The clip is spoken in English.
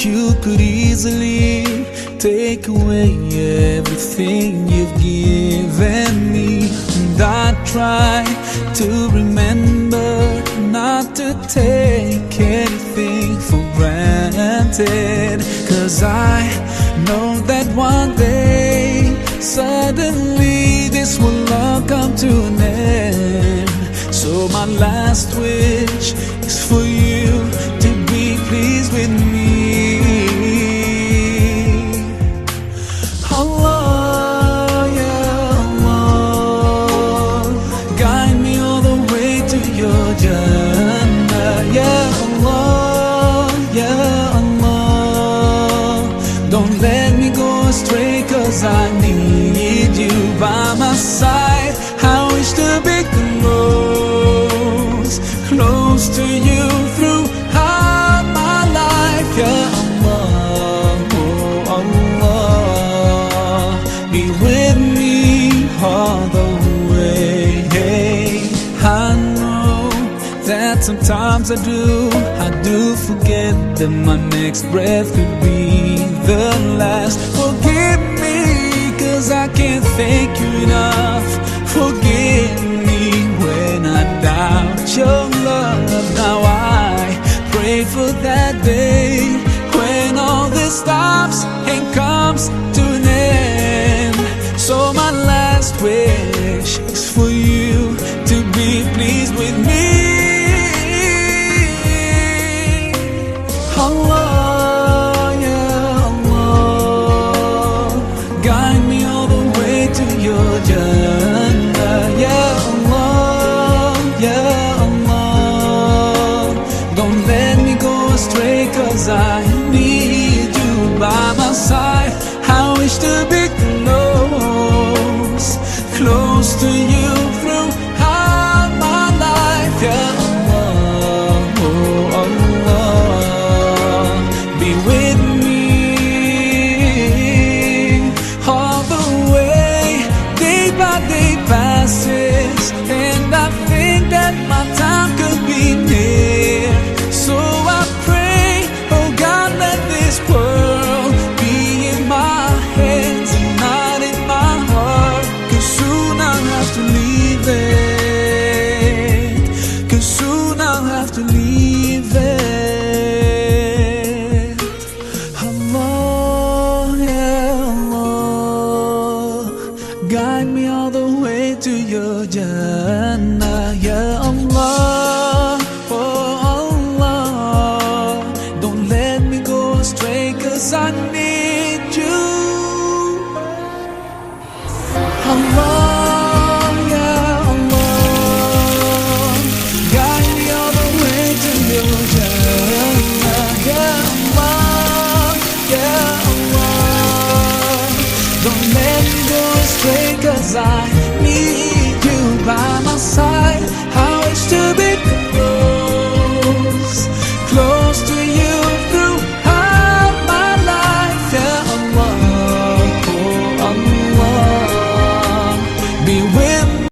you could easily take away everything you've given me. And I try to remember not to take anything for granted, 'cause I know that one day suddenly this will all come to an end. So my last wish is for you to be pleased with me. Allah, yeah Allah, guide me all the way to your Jannah. Yeah Allah, yeah Allah, don't let me go astray, 'cause I need you by my side. I wish to be close to you throughout my life. Yeah Allah, oh Allah, be with me all the way. I know that sometimes I do forget that my next breath could be the last. Forgive me, 'cause I can't thank you enough. Forgive me when I doubt your love. Now I pray for that day when all this stops and comes to an end. So my last wish is for you to be pleased with me. Allah, yeah Allah, guide me all the way to your Jannah. Yeah Allah, yeah Allah, don't let me go astray, 'cause I